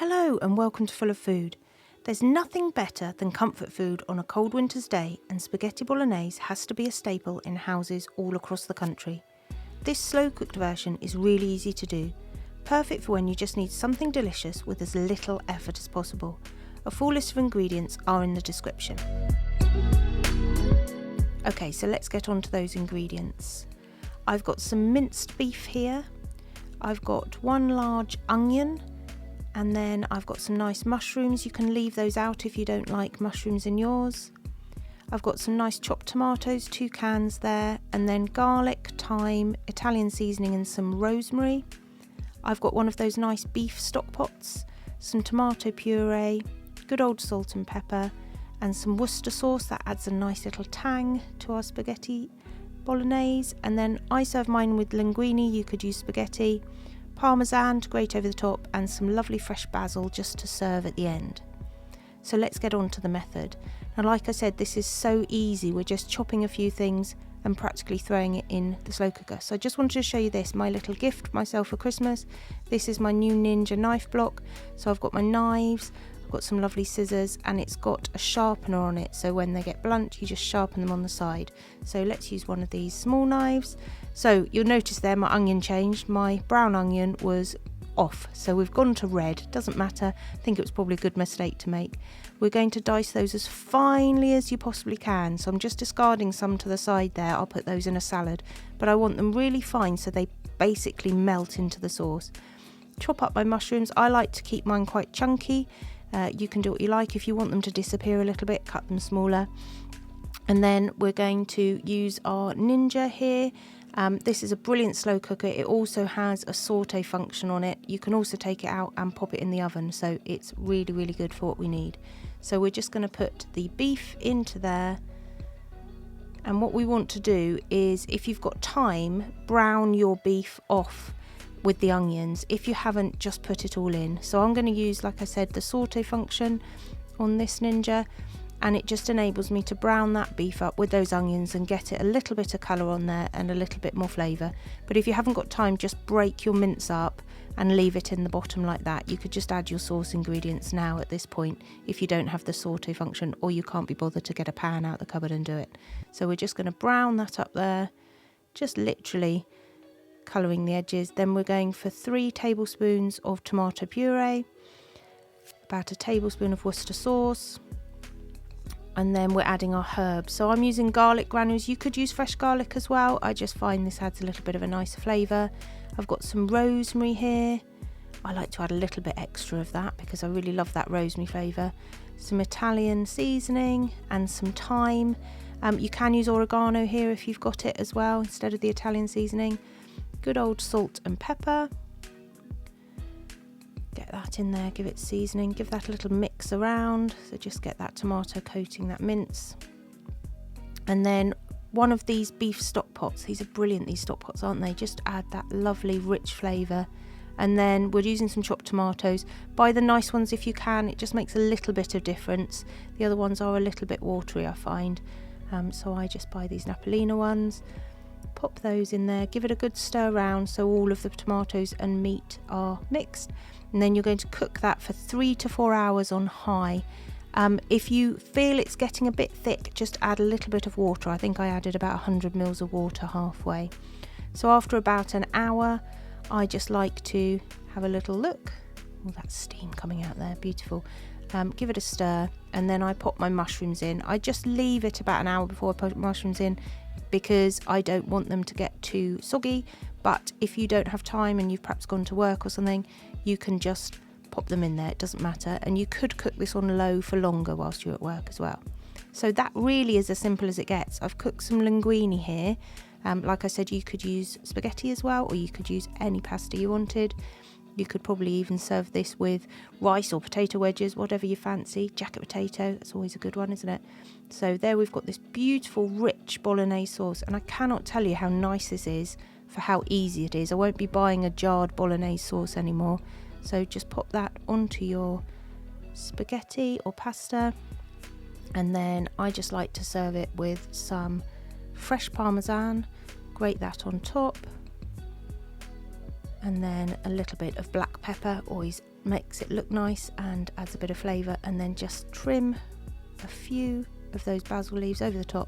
Hello and welcome to Full of Food. There's nothing better than comfort food on a cold winter's day, and spaghetti bolognese has to be a staple in houses all across the country. This slow cooked version is really easy to do, perfect for when you just need something delicious with as little effort as possible. A full list of ingredients are in the description. Okay, so let's get on to those ingredients. I've got some minced beef here, I've got one large onion, and then I've got some nice mushrooms. You can leave those out if you don't like mushrooms in yours. I've got some nice chopped tomatoes, 2 cans there, and then garlic, thyme, Italian seasoning and some rosemary. I've got one of those nice beef stock pots, some tomato puree, good old salt and pepper, and some Worcester sauce that adds a nice little tang to our spaghetti bolognese. And then I serve mine with linguine. You could use spaghetti, Parmesan to grate over the top, and some lovely fresh basil just to serve at the end. So let's get on to the method. Now, like I said, this is so easy. We're just chopping a few things and practically throwing it in the slow cooker. So I just wanted to show you this, my little gift myself for Christmas. This is my new Ninja knife block. So I've got my knives, I've got some lovely scissors, and it's got a sharpener on it, so when they get blunt you just sharpen them on the side. So let's use one of these small knives. So you'll notice there my onion changed. My brown onion was off, so we've gone to red. Doesn't matter, I think it was probably a good mistake to make. We're going to dice those as finely as you possibly can, so I'm just discarding some to the side there. I'll put those in a salad, but I want them really fine so they basically melt into the sauce. Chop up my mushrooms. I like to keep mine quite chunky. You can do what you like. If you want them to disappear a little bit, cut them smaller. And then we're going to use our Ninja here. This is a brilliant slow cooker. It also has a saute function on it. You can also take it out and pop it in the oven, so it's really, really good for what we need. So we're just going to put the beef into there. And what we want to do is, if you've got time, brown your beef off with the onions. If you haven't, just put it all in. So I'm going to use, like I said, the saute function on this Ninja, and it just enables me to brown that beef up with those onions and get it a little bit of colour on there and a little bit more flavour. But if you haven't got time, just break your mince up and leave it in the bottom like that. You could just add your sauce ingredients now at this point if you don't have the saute function, or you can't be bothered to get a pan out the cupboard and do it. So we're just going to brown that up there, just literally colouring the edges. Then we're going for 3 tablespoons of tomato puree, about a tablespoon of Worcester sauce, and then we're adding our herbs. So I'm using garlic granules. You could use fresh garlic as well. I just find this adds a little bit of a nicer flavour. I've got some rosemary here. I like to add a little bit extra of that because I really love that rosemary flavour. Some Italian seasoning and some thyme. You can use oregano here if you've got it as well instead of the Italian seasoning. Good old salt and pepper. Get that in there, give it seasoning, give that a little mix around. So just get that tomato coating that mince. And then one of these beef stock pots. These are brilliant, these stock pots, aren't they? Just add that lovely rich flavour. And then we're using some chopped tomatoes. Buy the nice ones if you can. It just makes a little bit of difference. The other ones are a little bit watery, I find. So I just buy these Napolina ones. Pop those in there, give it a good stir around so all of the tomatoes and meat are mixed, and then you're going to cook that for 3 to 4 hours on high. If you feel it's getting a bit thick, just add a little bit of water. I think I added about 100 mils of water halfway. So after about an hour, I just like to have a little look. Oh, that steam coming out there, beautiful. Give it a stir, and then I pop my mushrooms in. I just leave it about an hour before I put mushrooms in because I don't want them to get too soggy. But if you don't have time and you've perhaps gone to work or something, you can just pop them in there, it doesn't matter. And you could cook this on low for longer whilst you're at work as well. So that really is as simple as it gets. I've cooked some linguine here. Like I said, you could use spaghetti as well, or you could use any pasta you wanted. You could probably even serve this with rice or potato wedges, whatever you fancy. Jacket potato, that's always a good one, isn't it? So there we've got this beautiful, rich bolognese sauce, and I cannot tell you how nice this is for how easy it is. I won't be buying a jarred bolognese sauce anymore. So just pop that onto your spaghetti or pasta, and then I just like to serve it with some fresh Parmesan. Grate that on top. And then a little bit of black pepper, always makes it look nice and adds a bit of flavour, and then just trim a few of those basil leaves over the top,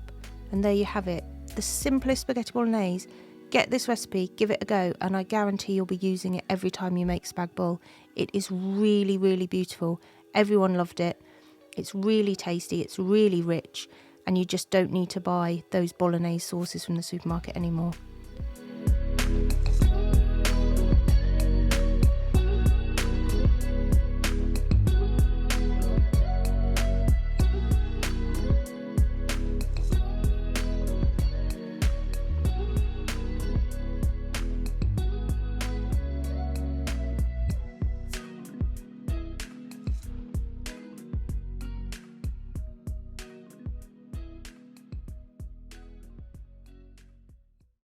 and there you have it, the simplest spaghetti bolognese. Get this recipe, give it a go, and I guarantee you'll be using it every time you make spag bol. It is really, really beautiful. Everyone loved it. It's really tasty, it's really rich, and you just don't need to buy those bolognese sauces from the supermarket anymore.